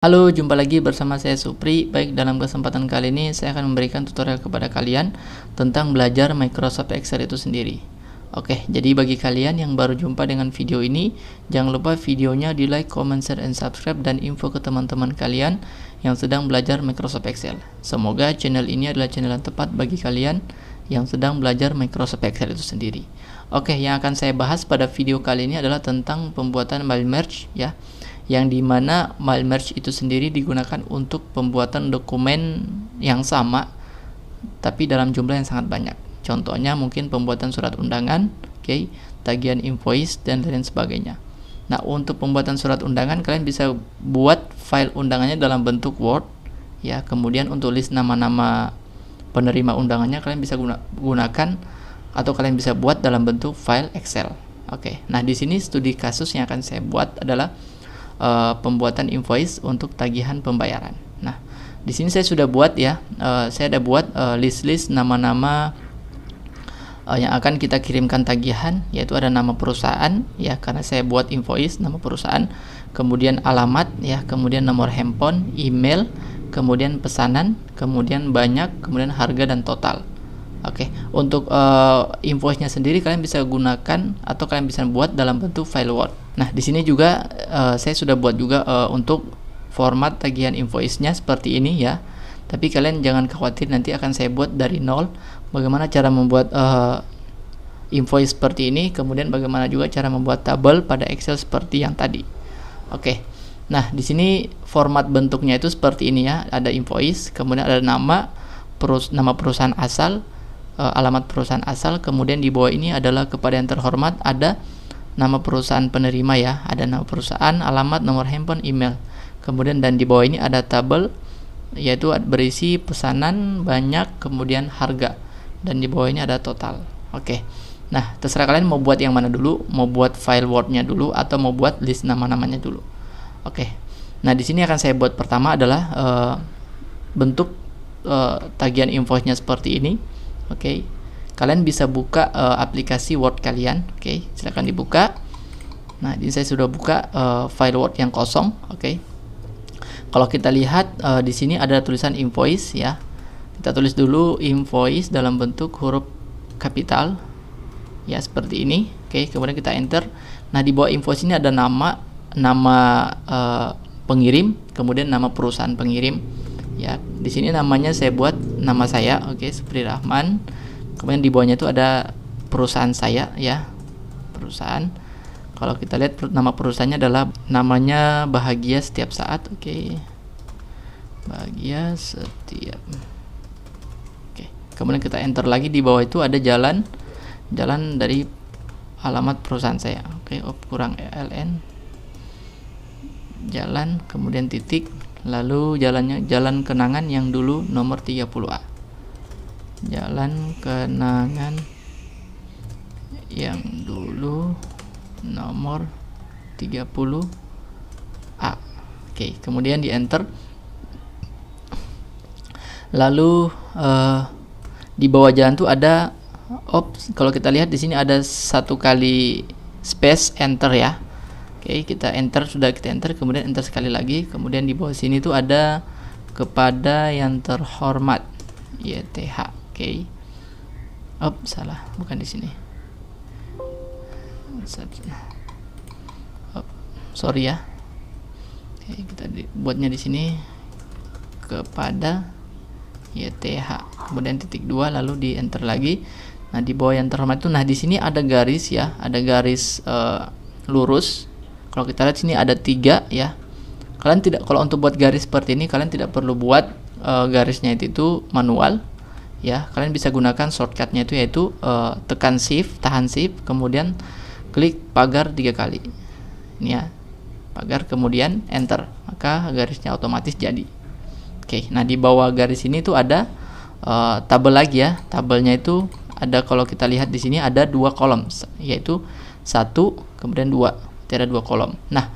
Halo, jumpa lagi bersama saya Supri. Baik, dalam kesempatan kali ini saya akan memberikan tutorial kepada kalian tentang belajar Microsoft Excel itu sendiri. Oke, jadi bagi kalian yang baru jumpa dengan video ini, jangan lupa videonya di like, comment, share, and subscribe, dan info ke teman-teman kalian yang sedang belajar Microsoft Excel. Semoga channel ini adalah channel yang tepat bagi kalian yang sedang belajar Microsoft Excel itu sendiri. Oke, yang akan saya bahas pada video kali ini adalah tentang pembuatan file merge ya, yang dimana file merge itu sendiri digunakan untuk pembuatan dokumen yang sama tapi dalam jumlah yang sangat banyak. Contohnya mungkin pembuatan surat undangan, tagihan invoice, dan lain sebagainya. Nah, untuk pembuatan surat undangan kalian bisa buat file undangannya dalam bentuk Word ya. Kemudian untuk list nama-nama penerima undangannya kalian bisa gunakan atau kalian bisa buat dalam bentuk file Excel. Oke. Nah, di sini studi kasus yang akan saya buat adalah pembuatan invoice untuk tagihan pembayaran. Nah, di sini saya sudah buat ya, saya ada buat list-list nama-nama yang akan kita kirimkan tagihan, yaitu ada nama perusahaan ya, karena saya buat invoice nama perusahaan, kemudian alamat ya, kemudian nomor handphone, email, kemudian pesanan, kemudian banyak, kemudian harga dan total. Oke, untuk invoice-nya sendiri kalian bisa gunakan atau kalian bisa buat dalam bentuk file Word. Nah, di sini juga saya sudah buat juga untuk format tagihan invoice-nya seperti ini ya. Tapi kalian jangan khawatir, nanti akan saya buat dari nol bagaimana cara membuat invoice seperti ini, kemudian bagaimana juga cara membuat tabel pada Excel seperti yang tadi. Oke. Nah, di sini format bentuknya itu seperti ini ya. Ada invoice, kemudian ada nama perusahaan asal, alamat perusahaan asal, kemudian di bawah ini adalah kepada yang terhormat, ada nama perusahaan penerima ya, ada nama perusahaan, alamat, nomor handphone, email, kemudian dan di bawah ini ada tabel yaitu berisi pesanan, banyak, kemudian harga, dan di bawah ini ada total. Oke. Nah, terserah kalian mau buat yang mana dulu, mau buat file Word-nya dulu atau mau buat list nama-namanya dulu. Oke. Nah, di sini akan saya buat pertama adalah bentuk tagihan invoice-nya seperti ini. Oke. Kalian bisa buka aplikasi Word kalian. Oke, silakan dibuka. Nah, ini saya sudah buka file Word yang kosong. Oke. Kalau kita lihat di sini ada tulisan invoice ya. Kita tulis dulu invoice dalam bentuk huruf kapital ya, seperti ini. Oke, kemudian kita enter. Nah, di bawah invoice ini ada nama pengirim, kemudian nama perusahaan pengirim. Ya, di sini namanya saya buat nama saya, Supri Rahman. Kemudian di bawahnya itu ada perusahaan saya ya, perusahaan. Kalau kita lihat nama perusahaannya adalah namanya Bahagia Setiap Saat, Bahagia Setiap. Kemudian kita enter lagi, di bawah itu ada jalan dari alamat perusahaan saya, kurang ln, jalan, kemudian titik. Lalu jalan Kenangan yang dulu nomor 30A. Jalan Kenangan yang dulu nomor 30A. Kemudian di enter. Lalu di bawah jalan tuh ada kalau kita lihat di sini ada satu kali space enter ya. Kita enter, sudah kita enter, kemudian enter sekali lagi, kemudian di bawah sini tuh ada kepada yang terhormat, YTH. Salah, bukan di sini. Sorry ya. Kita buatnya di sini kepada YTH, kemudian titik 2, lalu di enter lagi. Nah, di bawah yang terhormat itu, nah di sini ada garis ya, ada garis lurus. Kalau kita lihat sini ada 3 ya. Kalau untuk buat garis seperti ini kalian tidak perlu buat garisnya itu manual ya. Kalian bisa gunakan shortcutnya itu yaitu tekan shift, tahan shift, kemudian klik pagar 3 kali. Ini ya, pagar, kemudian enter, maka garisnya otomatis jadi. Nah di bawah garis ini tuh ada tabel lagi ya. Tabelnya itu ada, kalau kita lihat di sini ada 2 kolom, yaitu 1 kemudian 2. Ada 2 kolom. Nah,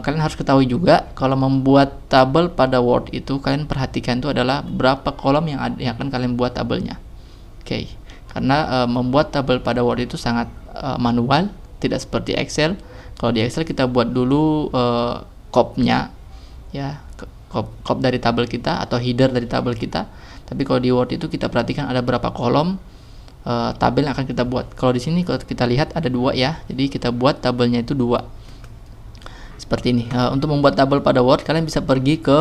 kalian harus ketahui juga kalau membuat tabel pada Word itu kalian perhatikan itu adalah berapa kolom yang akan kalian buat tabelnya. Karena membuat tabel pada Word itu sangat manual, tidak seperti Excel. Kalau di Excel kita buat dulu kopnya ya, cop dari tabel kita atau header dari tabel kita. Tapi kalau di Word itu kita perhatikan ada berapa kolom tabel yang akan kita buat. Kalau di sini kalau kita lihat ada 2 ya, jadi kita buat tabelnya itu 2 seperti ini. Untuk membuat tabel pada Word, kalian bisa pergi ke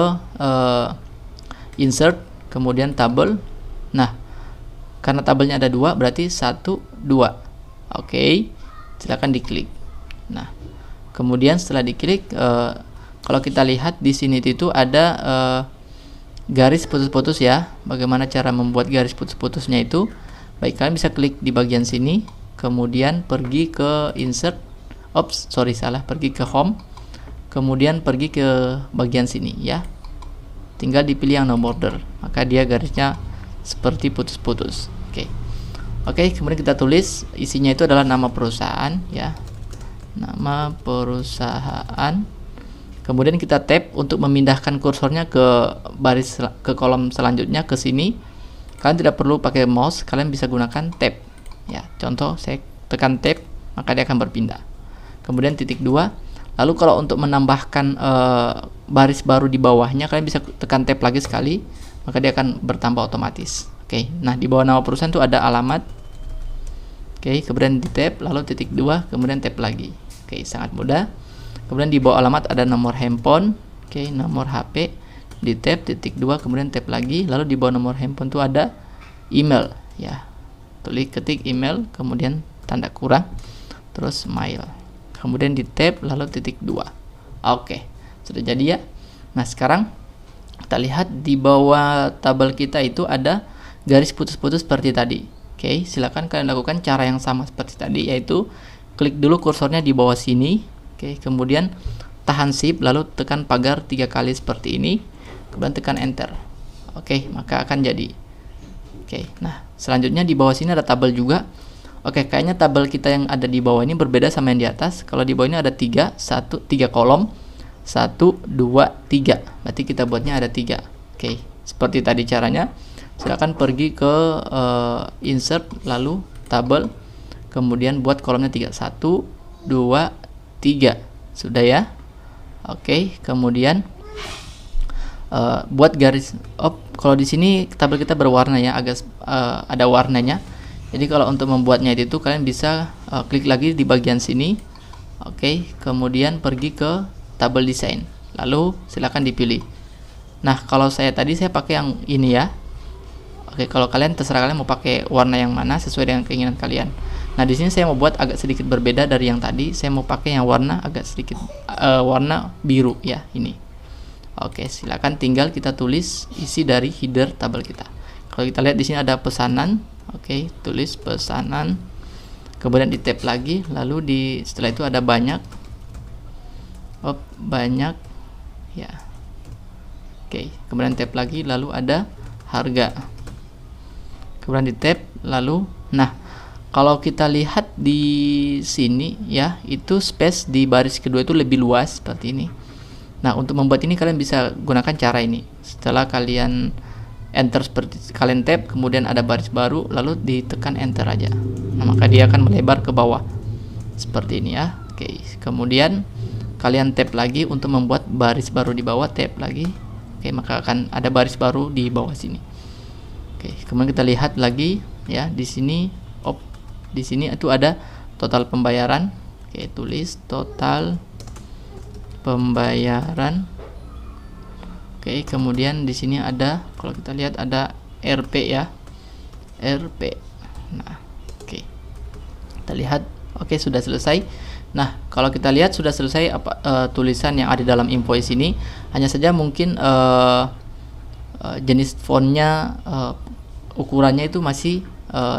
insert, kemudian tabel. Nah, karena tabelnya ada 2, berarti 1, 2. Oke, silakan diklik. Nah, kemudian setelah diklik, kalau kita lihat di sini itu ada garis putus-putus ya. Bagaimana cara membuat garis putus-putusnya itu? Baik, kalian bisa klik di bagian sini, kemudian pergi ke insert, pergi ke home, kemudian pergi ke bagian sini ya. Tinggal dipilih yang no border, maka dia garisnya seperti putus-putus. Oke, kemudian kita tulis isinya itu adalah nama perusahaan ya. Nama perusahaan. Kemudian kita tab untuk memindahkan kursornya ke kolom selanjutnya ke sini. Kalian tidak perlu pakai mouse, kalian bisa gunakan tab ya. Contoh saya tekan tab, maka dia akan berpindah. Kemudian titik 2. Lalu kalau untuk menambahkan baris baru di bawahnya, kalian bisa tekan tab lagi sekali, maka dia akan bertambah otomatis. Oke, nah di bawah nama perusahaan itu ada alamat. Oke, kemudian di tab, lalu titik 2, kemudian tab lagi. Oke, sangat mudah. Kemudian di bawah alamat ada nomor handphone. Oke, nomor HP. Di tab, titik 2, kemudian tab lagi. Lalu di bawah nomor handphone itu ada email ya. Ketik email, kemudian tanda kurang, terus mail. Kemudian di tab, lalu titik 2. Oke, sudah jadi ya. Nah, sekarang kita lihat di bawah tabel kita itu ada garis putus-putus seperti tadi. Oke, silakan kalian lakukan cara yang sama seperti tadi, yaitu klik dulu kursornya di bawah sini. Oke, kemudian tahan shift, lalu tekan pagar 3 kali seperti ini, kemudian tekan enter. Oke, maka akan jadi. Oke, nah selanjutnya di bawah sini ada tabel juga. Oke, kayaknya tabel kita yang ada di bawah ini berbeda sama yang di atas. Kalau di bawah ini ada 3 kolom, 1, 2, 3. Berarti kita buatnya ada 3. Oke, seperti tadi caranya. Silakan pergi ke insert, lalu tabel, kemudian buat kolomnya 3. 1, 2, 3. Sudah ya. Oke, kemudian buat garis. Kalau di sini tabel kita berwarna ya, agak ada warnanya. Jadi kalau untuk membuatnya itu kalian bisa klik lagi di bagian sini. Oke, kemudian pergi ke tabel desain. Lalu silakan dipilih. Nah, kalau saya pakai yang ini ya. Oke, kalau kalian terserah kalian mau pakai warna yang mana sesuai dengan keinginan kalian. Nah, di sini saya mau buat agak sedikit berbeda dari yang tadi. Saya mau pakai yang warna agak sedikit warna biru ya, ini. Oke, silakan tinggal kita tulis isi dari header tabel kita. Kalau kita lihat di sini ada pesanan. Oke, tulis pesanan. Kemudian di tab lagi, lalu setelah itu ada banyak. Banyak ya. Oke, kemudian tab lagi, lalu ada harga. Kemudian di tab, lalu kalau kita lihat di sini ya, itu space di baris kedua itu lebih luas seperti ini. Nah, untuk membuat ini kalian bisa gunakan cara ini. Setelah kalian enter seperti kalian tab, kemudian ada baris baru, lalu ditekan enter aja. Nah, maka dia akan melebar ke bawah. Seperti ini ya. Oke, kemudian kalian tab lagi untuk membuat baris baru di bawah, tab lagi. Oke, maka akan ada baris baru di bawah sini. Oke, kemudian kita lihat lagi ya, di sini di sini itu ada total pembayaran. Oke, tulis total pembayaran. Oke, kemudian di sini ada, kalau kita lihat ada RP ya, RP. Nah, oke, kita lihat. Oke, sudah selesai. Nah, kalau kita lihat sudah selesai tulisan yang ada dalam invoice ini. Hanya saja mungkin jenis fontnya, ukurannya itu masih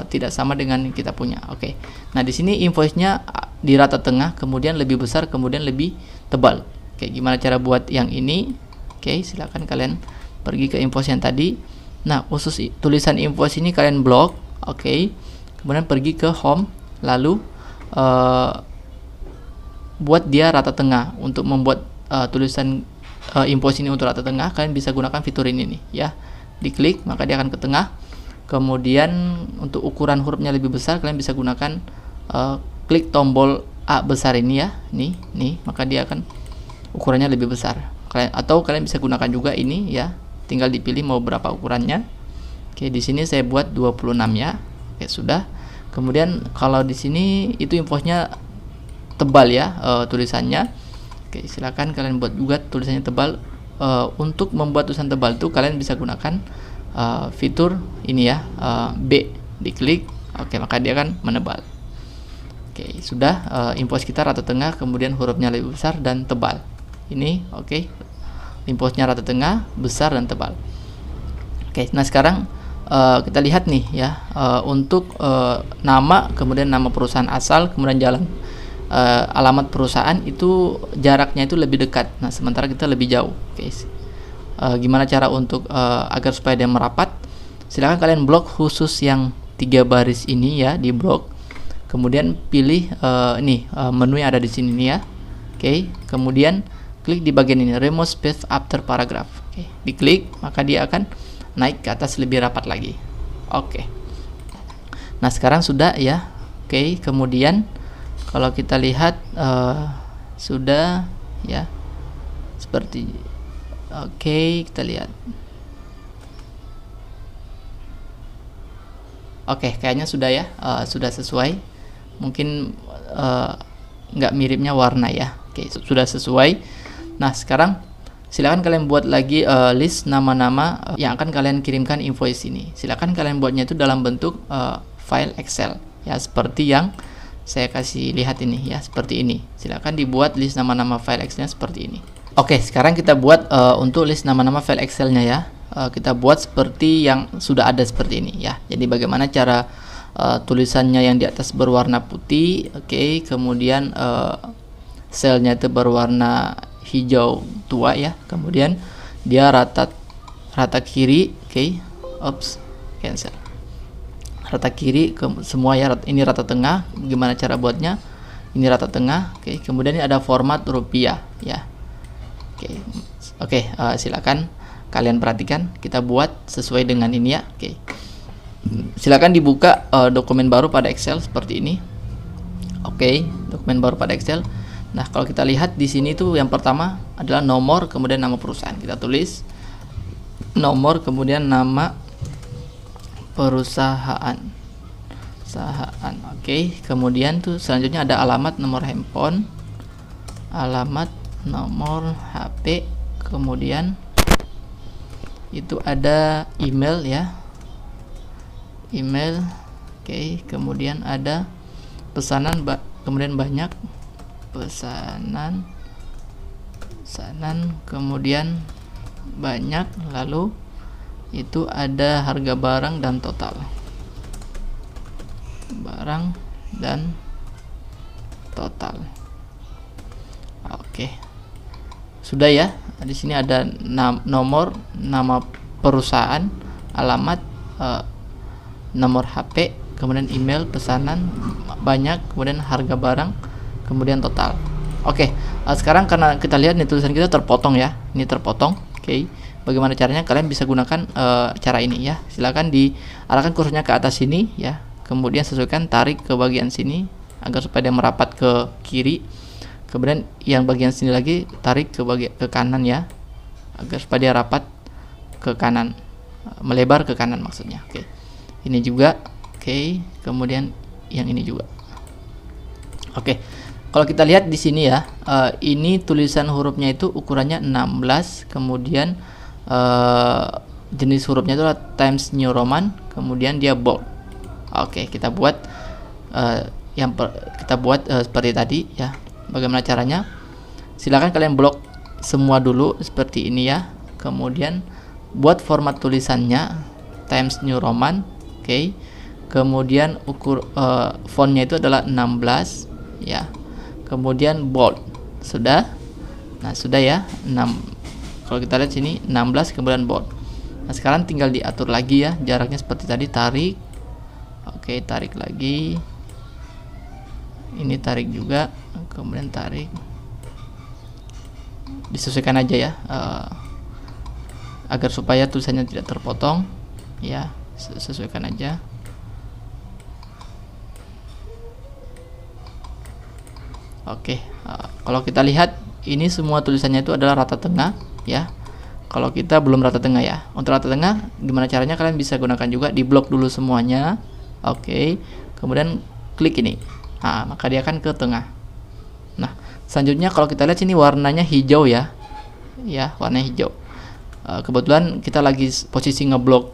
tidak sama dengan yang kita punya. Oke. Nah, di sini invoice-nya di rata tengah, kemudian lebih besar, kemudian lebih tebal. Oke, gimana cara buat yang ini? Oke, silakan kalian pergi ke invoice yang tadi. Nah, khusus tulisan invoice ini kalian blok. Oke. Kemudian pergi ke home, lalu buat dia rata tengah. Untuk membuat tulisan invoice ini untuk rata tengah, kalian bisa gunakan fitur ini nih ya. Diklik, maka dia akan ke tengah. Kemudian untuk ukuran hurufnya lebih besar, kalian bisa gunakan klik tombol A besar ini ya, nih, maka dia akan ukurannya lebih besar. Maka atau kalian bisa gunakan juga ini ya, tinggal dipilih mau berapa ukurannya. Oke, di sini saya buat 26 ya. Oke, sudah. Kemudian kalau di sini itu infonya tebal ya, tulisannya. Oke, silakan kalian buat juga tulisannya tebal. Untuk membuat tulisan tebal itu kalian bisa gunakan fitur ini ya, B, diklik. Oke, maka dia akan menebal. Oke, sudah. Impos kita rata tengah, kemudian hurufnya lebih besar dan tebal. Ini oke. Imposnya rata tengah, besar dan tebal. Oke, nah sekarang kita lihat nih ya, untuk nama, kemudian nama perusahaan asal, kemudian jalan, alamat perusahaan itu jaraknya itu lebih dekat. Nah, sementara kita lebih jauh. Oke, gimana cara untuk agar supaya dia merapat? Silahkan kalian blok khusus yang 3 baris ini ya, di blok. Kemudian pilih menu yang ada di sini nih ya. Oke, kemudian klik di bagian ini, remove space after paragraph. Oke, diklik, maka dia akan naik ke atas lebih rapat lagi. Oke. Nah, sekarang sudah ya. Oke, kemudian kalau kita lihat sudah ya. Seperti oke, kita lihat. Oke, kayaknya sudah ya, sudah sesuai. Mungkin nggak miripnya warna ya. Oke, sudah sesuai. Nah, sekarang silakan kalian buat lagi list nama-nama yang akan kalian kirimkan invoice ini. Silakan kalian buatnya itu dalam bentuk file Excel ya, seperti yang saya kasih lihat ini ya, seperti ini. Silakan dibuat list nama-nama file Excel-nya seperti ini. Oke, sekarang kita buat untuk list nama-nama file Excel-nya ya. Kita buat seperti yang sudah ada seperti ini ya. Jadi bagaimana cara tulisannya yang di atas berwarna putih, oke, kemudian selnya itu berwarna hijau tua ya, kemudian dia rata kiri, oke, cancel, rata kiri semua ya, ini rata tengah. Gimana cara buatnya? Ini rata tengah, oke, kemudian ini ada format rupiah ya, oke, silakan kalian perhatikan, kita buat sesuai dengan ini ya. Oke, silakan dibuka dokumen baru pada Excel seperti ini. Oke, dokumen baru pada Excel. Nah, kalau kita lihat di sini tuh yang pertama adalah nomor, kemudian nama perusahaan. Kita tulis nomor, kemudian nama perusahaan. Oke, kemudian tuh selanjutnya ada alamat, nomor handphone, alamat, nomor HP, kemudian itu ada email ya, email. Oke, kemudian ada pesanan, kemudian banyak pesanan, kemudian banyak, lalu itu ada harga barang dan total, barang dan total. Oke, sudah ya. Di sini ada nomor, nama perusahaan, alamat, nomor HP, kemudian email, pesanan, banyak, kemudian harga barang, kemudian total. Oke, sekarang karena kita lihat nih tulisan kita terpotong ya, ini terpotong. Oke, bagaimana caranya? Kalian bisa gunakan cara ini ya. Silakan diarahkan kursornya ke atas sini ya, kemudian sesuaikan, tarik ke bagian sini agar supaya dia merapat ke kiri. Kemudian yang bagian sini lagi tarik ke kanan ya, agar supaya dia rapat ke kanan, melebar ke kanan maksudnya. Oke, ini juga. Oke, kemudian yang ini juga. Oke, kalau kita lihat di sini ya, ini tulisan hurufnya itu ukurannya 16, kemudian jenis hurufnya itu adalah Times New Roman, kemudian dia bold. Oke, kita buat seperti tadi ya. Bagaimana caranya? Silakan kalian blok semua dulu seperti ini ya. Kemudian buat format tulisannya Times New Roman. Oke. Kemudian fontnya itu adalah 16 ya. Kemudian bold. Sudah? Nah, sudah ya. Kalau kita lihat sini 16 kemudian bold. Nah, sekarang tinggal diatur lagi ya, jaraknya seperti tadi, tarik. Oke, tarik lagi. Ini tarik juga, kemudian tarik, disesuaikan aja ya, agar supaya tulisannya tidak terpotong ya, sesuaikan aja. Oke, kalau kita lihat ini semua tulisannya itu adalah rata tengah ya. Kalau kita belum rata tengah ya. Untuk rata tengah gimana caranya, kalian bisa gunakan juga di blok dulu semuanya. Oke. Kemudian klik ini. Nah, maka dia akan ke tengah. Nah, selanjutnya kalau kita lihat sini warnanya hijau ya. Ya, warnanya hijau. Kebetulan kita lagi posisi ngeblok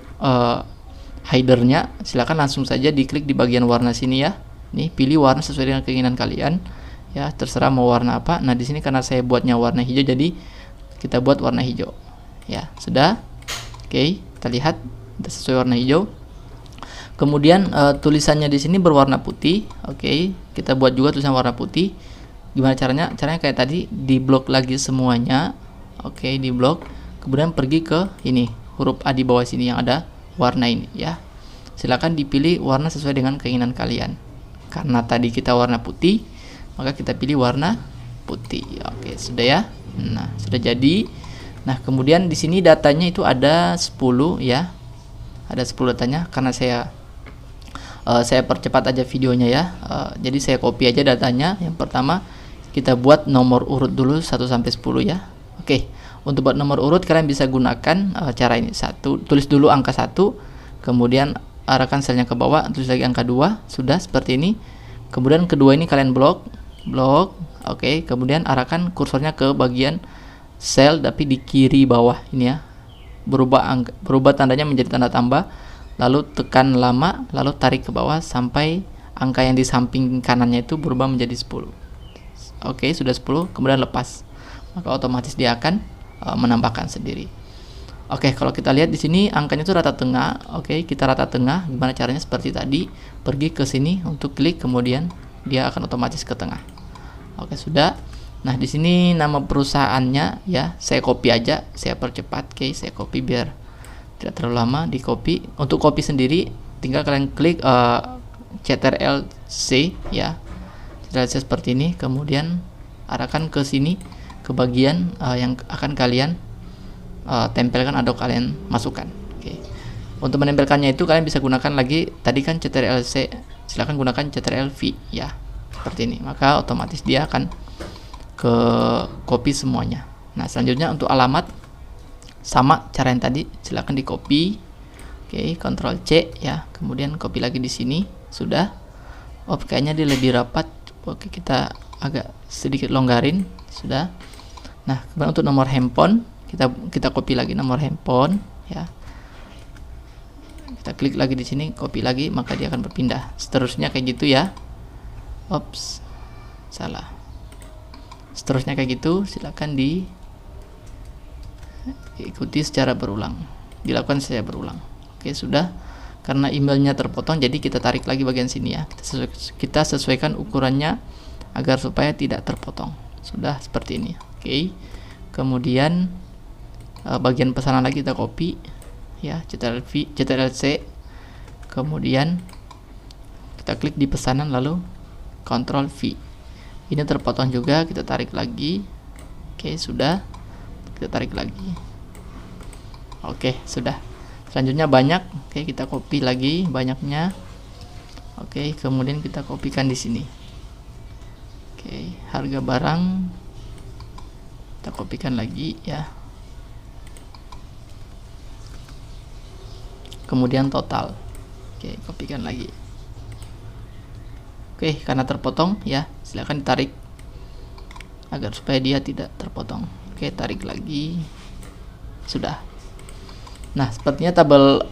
headernya, silakan langsung saja diklik di bagian warna sini ya. Nih, pilih warna sesuai dengan keinginan kalian. Ya, terserah mau warna apa. Nah, di sini karena saya buatnya warna hijau, jadi kita buat warna hijau. Ya, sudah. Oke, kita lihat sesuai warna hijau. Kemudian tulisannya di sini berwarna putih. Oke, kita buat juga tulisan warna putih. Gimana caranya? Caranya kayak tadi, di blok lagi semuanya. Oke, di blok. Kemudian pergi ke ini, huruf A di bawah sini yang ada warna ini ya. Silakan dipilih warna sesuai dengan keinginan kalian. Karena tadi kita warna putih, maka kita pilih warna putih. Oke, sudah ya. Nah, sudah jadi. Nah, kemudian di sini datanya itu ada 10 ya. Ada 10 datanya karena saya percepat aja videonya ya. Jadi saya copy aja datanya. Yang pertama kita buat nomor urut dulu 1 sampai 10 ya. Oke. Untuk buat nomor urut kalian bisa gunakan cara ini. Tulis dulu angka 1, kemudian arahkan selnya ke bawah, tulis lagi angka 2, sudah seperti ini. Kemudian kedua ini kalian blok. Oke, kemudian arahkan kursornya ke bagian sel tapi di kiri bawah ini ya. Berubah tandanya menjadi tanda tambah, lalu tekan lama, lalu tarik ke bawah sampai angka yang di samping kanannya itu berubah menjadi 10. Oke, sudah 10, kemudian lepas. Maka otomatis dia akan menambahkan sendiri. Oke, kalau kita lihat di sini angkanya itu rata tengah. Oke, kita rata tengah. Gimana caranya? Seperti tadi, pergi ke sini untuk klik, kemudian dia akan otomatis ke tengah. Oke, sudah. Nah, di sini nama perusahaannya ya, saya copy aja, saya percepat. Oke, saya copy biar tidak terlalu lama di copy. Untuk copy sendiri, tinggal kalian klik Ctrl+C ya. Ctrl+C seperti ini, kemudian arahkan ke sini, ke bagian yang akan kalian tempelkan atau kalian masukkan. Oke. Untuk menempelkannya itu kalian bisa gunakan lagi, tadi kan Ctrl+C, silahkan gunakan Ctrl+V ya, seperti ini. Maka otomatis dia akan ke copy semuanya. Nah, selanjutnya untuk alamat sama cara yang tadi, silahkan di copy. Oke, Ctrl C ya, kemudian copy lagi di sini. Sudah. Oh, kayaknya dia lebih rapat. Oke, kita agak sedikit longgarin. Sudah. Nah, kemudian untuk nomor handphone kita copy lagi nomor handphone ya. Kita klik lagi di sini, copy lagi, maka dia akan berpindah. Seterusnya kayak gitu ya. Ops, salah. Seterusnya kayak gitu, silakan diikuti secara berulang, dilakukan secara berulang. Oke, sudah. Karena emailnya terpotong, jadi kita tarik lagi bagian sini ya. Kita sesuaikan ukurannya agar supaya tidak terpotong. Sudah seperti ini. Oke. Kemudian bagian pesanan lagi kita copy ya, Ctrl+C. Kemudian kita klik di pesanan, lalu Ctrl+V. Ini terpotong juga, kita tarik lagi. Oke, sudah. Kita tarik lagi. Oke, sudah. Selanjutnya banyak. Oke, kita copy lagi banyaknya. Oke, kemudian kita kopikan di sini. Oke, harga barang kita kopikan lagi ya. Kemudian total. Oke, kopikan lagi. Oke, karena terpotong ya, silakan ditarik agar supaya dia tidak terpotong. Oke, tarik lagi. Sudah. Nah, sepertinya tabel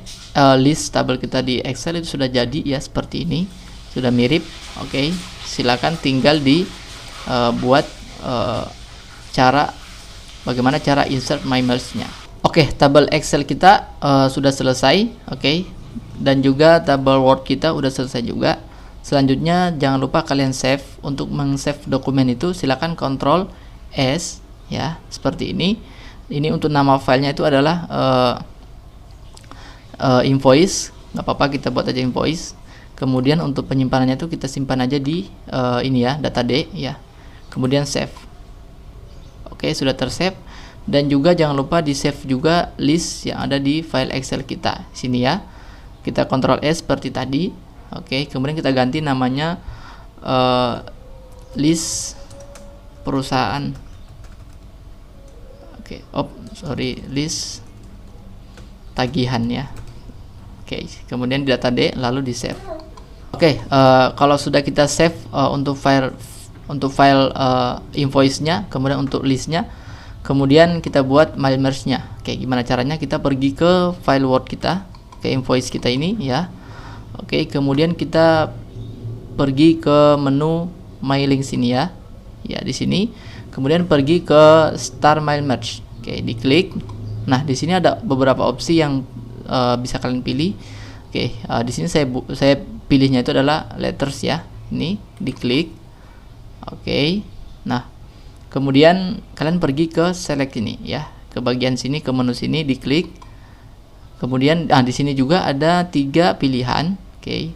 tabel kita di Excel itu sudah jadi ya, seperti ini. Sudah mirip. Oke, silakan tinggal buat bagaimana cara insert my mails-nya. Oke, tabel Excel kita sudah selesai. Oke, dan juga tabel Word kita udah selesai juga. Selanjutnya jangan lupa kalian save. Untuk meng-save dokumen itu silakan Ctrl S ya, seperti ini. Ini untuk nama filenya itu adalah invoice. Nggak apa-apa, kita buat aja invoice. Kemudian untuk penyimpanannya itu kita simpan aja di ini ya, data D ya. Kemudian save. Oke, sudah tersave. Dan juga jangan lupa di save juga list yang ada di file Excel kita sini ya. Kita Ctrl S seperti tadi. Oke, kemudian kita ganti namanya list perusahaan Oke, list tagihan ya. Oke, kemudian di data D lalu di save. Oke, kalau sudah kita save untuk file invoice-nya, kemudian untuk list-nya, kemudian kita buat mail merge-nya. Oke, gimana caranya? Kita pergi ke file Word kita, ke invoice kita ini ya. Oke, kemudian kita pergi ke menu mailing sini ya. Ya, di sini. Kemudian pergi ke Start Mail Merge. Oke, diklik. Nah, di sini ada beberapa opsi yang bisa kalian pilih. Oke, di sini saya pilihnya itu adalah letters ya. Ini diklik. Oke. Nah, kemudian kalian pergi ke select ini ya. Ke bagian sini, ke menu sini diklik. Kemudian di sini juga ada 3 pilihan. Oke.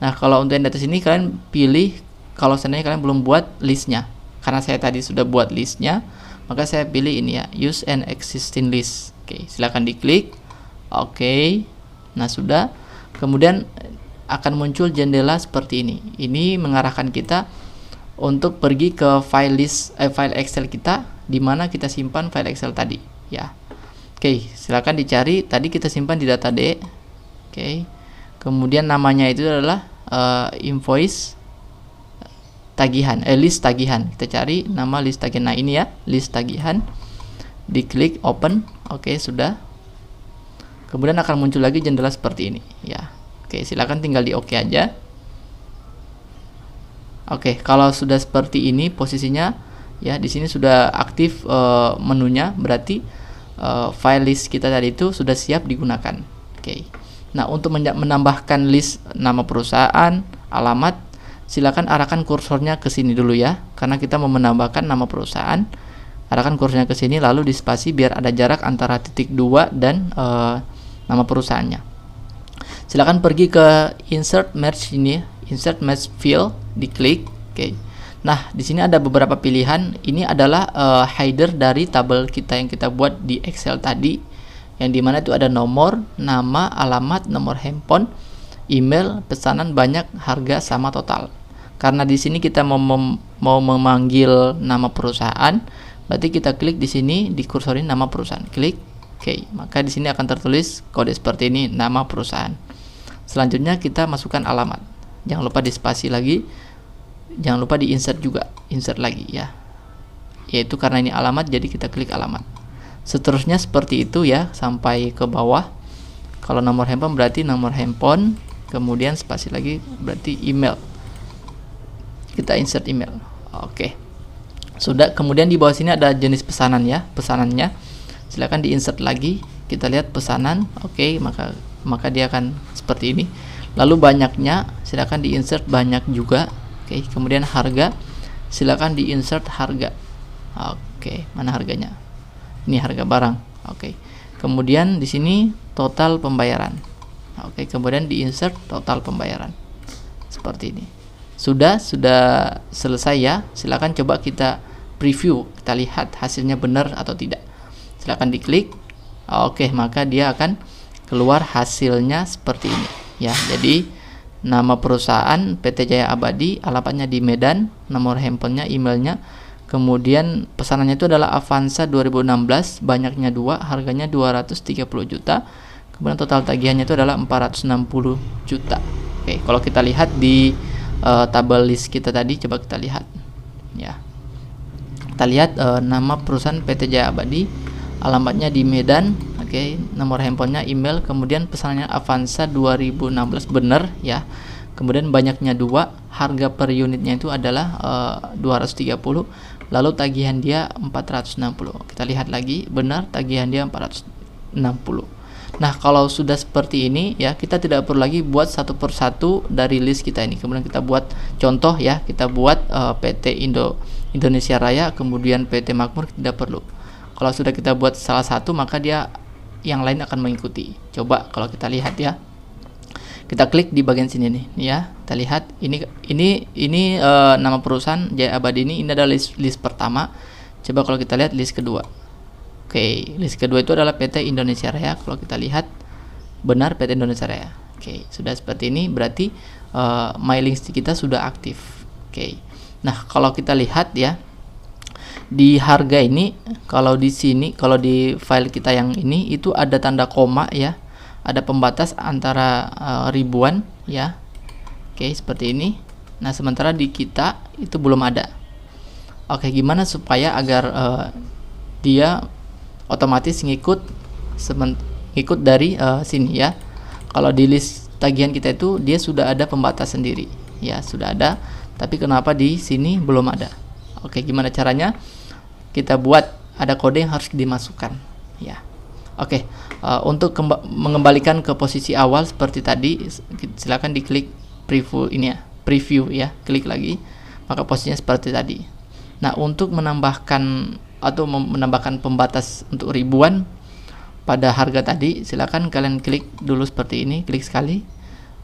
Nah, kalau untuk yang di atas ini kalian pilih kalau seandainya kalian belum buat listnya. Karena saya tadi sudah buat listnya, maka saya pilih ini ya, use an existing list. Oke, silahkan diklik. Oke. Nah, sudah. Kemudian akan muncul jendela seperti ini. Ini mengarahkan kita untuk pergi ke file Excel kita, di mana kita simpan file Excel tadi ya. Oke, silakan dicari. Tadi kita simpan di data D. Oke. Kemudian namanya itu adalah invoice tagihan, list tagihan. Kita cari nama list tagihan. Nah, ini ya, list tagihan. Diklik open. Oke, sudah. Kemudian akan muncul lagi jendela seperti ini ya. Oke, silakan tinggal di oke aja. Oke, kalau sudah seperti ini posisinya ya, di sini sudah aktif menunya, berarti file list kita tadi itu sudah siap digunakan. Oke. Nah, untuk menambahkan list nama perusahaan, alamat, silakan arahkan kursornya ke sini dulu ya, karena kita mau menambahkan nama perusahaan. Arahkan kursornya ke sini lalu di spasi biar ada jarak antara titik 2 dan nama perusahaannya. Silakan pergi ke insert merge ini, insert merge field, diklik. Oke. Nah, di sini ada beberapa pilihan. Ini adalah header dari tabel kita yang kita buat di Excel tadi, yang dimana itu ada nomor, nama, alamat, nomor handphone, email, pesanan, banyak, harga, sama total. Karena di sini kita mau memanggil nama perusahaan, berarti kita klik di sini, di kursorin nama perusahaan, klik. Oke, maka di sini akan tertulis kode seperti ini, nama perusahaan. Selanjutnya kita masukkan alamat. Jangan lupa di spasi lagi, jangan lupa di insert juga, insert lagi ya. Yaitu karena ini alamat, jadi kita klik alamat. Seterusnya seperti itu ya, sampai ke bawah. Kalau nomor handphone berarti nomor handphone, kemudian spasi lagi berarti email. Kita insert email. Oke. Sudah, kemudian di bawah sini ada jenis pesanan ya, pesanannya. Silakan di insert lagi. Kita lihat pesanan. Oke, maka dia akan seperti ini. Lalu banyaknya silakan di insert banyak juga. Oke, kemudian harga silakan di insert harga. Oke, mana harganya? Ini harga barang. Oke. Kemudian di sini total pembayaran. Oke, kemudian di insert total pembayaran. Seperti ini. Sudah selesai ya. Silakan coba kita preview, kita lihat hasilnya benar atau tidak. Silakan diklik. Oke, maka dia akan keluar hasilnya seperti ini ya. Jadi nama perusahaan PT Jaya Abadi, alamatnya di Medan, nomor handphonenya, emailnya, kemudian pesanannya itu adalah Avanza 2016, banyaknya 2, harganya 230 juta, kemudian total tagihannya itu adalah 460 juta. Oke, kalau kita lihat di tabel list kita tadi, coba kita lihat ya. Kita lihat nama perusahaan PT Jaya Abadi, alamatnya di Medan, oke, nomor handphonenya, email, kemudian pesanannya Avanza 2016 benar ya. Kemudian banyaknya 2, harga per unitnya itu adalah 230, lalu tagihan dia 460. Kita lihat lagi, benar tagihan dia 460. Nah, kalau sudah seperti ini ya, kita tidak perlu lagi buat satu persatu dari list kita ini. Kemudian kita buat contoh ya, kita buat PT Indonesia Raya, kemudian PT Makmur, tidak perlu. Kalau sudah kita buat salah satu, maka dia yang lain akan mengikuti. Coba kalau kita lihat ya. Kita klik di bagian sini nih ya. Kita lihat ini nama perusahaan Jaya Abadi ini adalah list pertama. Coba kalau kita lihat list kedua. Oke, list kedua itu adalah PT Indonesia Raya. Kalau kita lihat benar PT Indonesia Raya. Oke, sudah seperti ini berarti mailing list kita sudah aktif. Oke. Nah, kalau kita lihat ya, di harga ini, kalau di sini, kalau di file kita yang ini itu ada tanda koma ya, ada pembatas antara ribuan ya. Oke, seperti ini. Nah, sementara di kita itu belum ada. Oke, gimana supaya agar dia otomatis ngikut dari sini ya. Kalau di list tagihan kita itu dia sudah ada pembatas sendiri ya, sudah ada, tapi kenapa di sini belum ada? Oke, gimana caranya? Kita buat ada kode yang harus dimasukkan ya. Oke, untuk mengembalikan ke posisi awal seperti tadi, silakan diklik preview ini ya, preview ya, klik lagi, maka posisinya seperti tadi. Nah, untuk menambahkan atau menambahkan pembatas untuk ribuan pada harga tadi, silakan kalian klik dulu seperti ini, klik sekali,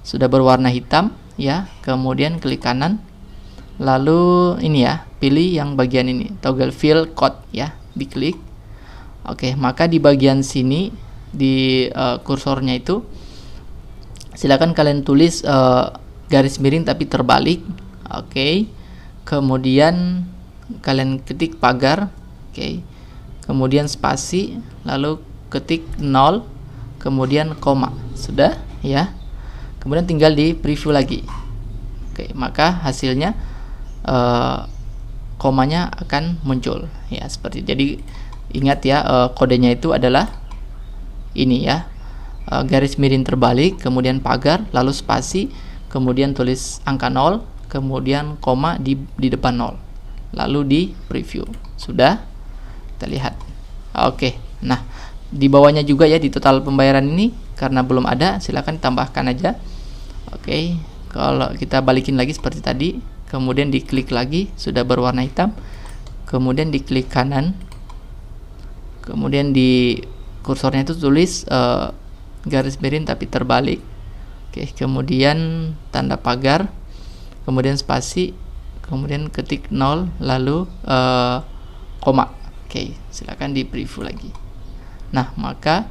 sudah berwarna hitam ya, kemudian klik kanan, lalu ini ya, pilih yang bagian ini, toggle fill code ya, diklik. Oke, maka di bagian sini di kursornya itu silakan kalian tulis garis miring tapi terbalik. Oke, kemudian kalian ketik pagar. Oke, kemudian spasi, lalu ketik 0, kemudian koma. Sudah ya, kemudian tinggal di preview lagi. Oke, maka hasilnya komanya akan muncul ya, seperti. Jadi ingat ya, kodenya itu adalah ini ya, garis miring terbalik, kemudian pagar, lalu spasi, kemudian tulis angka 0, kemudian koma di depan 0, lalu di preview. Sudah, kita lihat. Oke, nah di bawahnya juga ya, di total pembayaran ini karena belum ada, silahkan tambahkan aja. Oke, kalau kita balikin lagi seperti tadi, kemudian diklik lagi, sudah berwarna hitam, kemudian diklik kanan, kemudian di kursornya itu tulis garis miring tapi terbalik. Oke, kemudian tanda pagar, kemudian spasi, kemudian ketik 0, lalu koma. Oke, silakan di preview lagi. Nah, maka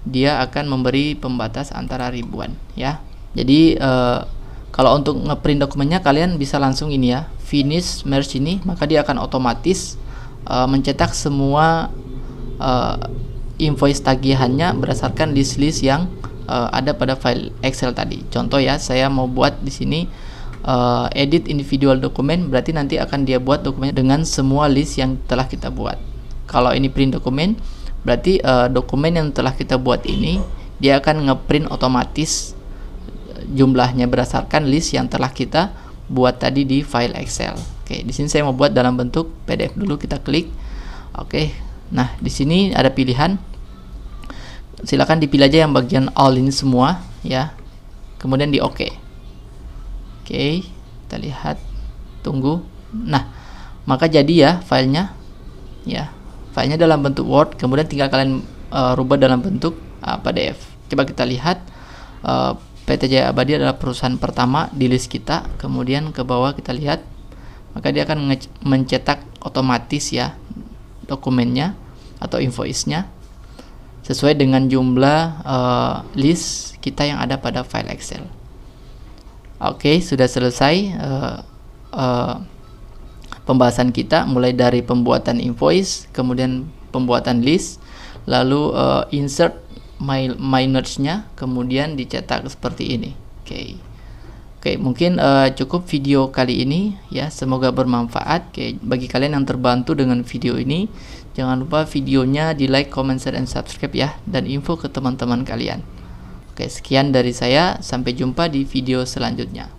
dia akan memberi pembatas antara ribuan ya. Jadi kalau untuk ngeprint dokumennya kalian bisa langsung ini ya, finish merge ini, maka dia akan otomatis mencetak semua invoice tagihannya berdasarkan list-list yang ada pada file Excel tadi. Contoh ya, saya mau buat di sini edit individual dokumen, berarti nanti akan dia buat dokumennya dengan semua list yang telah kita buat. Kalau ini print dokumen, berarti dokumen yang telah kita buat ini dia akan ngeprint otomatis jumlahnya berdasarkan list yang telah kita buat tadi di file Excel. Oke, di sini saya mau buat dalam bentuk PDF dulu, kita klik. Oke, nah di sini ada pilihan, silakan dipilih aja yang bagian all ini semua ya, kemudian di OK. Oke, kita lihat, tunggu. Nah, maka jadi ya filenya ya, filenya dalam bentuk Word, kemudian tinggal kalian rubah dalam bentuk PDF. Coba kita lihat, PT Jaya Abadi adalah perusahaan pertama di list kita, kemudian ke bawah kita lihat, maka dia akan mencetak otomatis ya dokumennya atau invoice-nya sesuai dengan jumlah list kita yang ada pada file Excel. Oke, sudah selesai pembahasan kita, mulai dari pembuatan invoice, kemudian pembuatan list, lalu insert my notes-nya, kemudian dicetak seperti ini. Oke, mungkin cukup video kali ini ya, semoga bermanfaat. Oke, bagi kalian yang terbantu dengan video ini, jangan lupa videonya di like, comment, share, dan subscribe ya, dan info ke teman-teman kalian. Oke, sekian dari saya, sampai jumpa di video selanjutnya.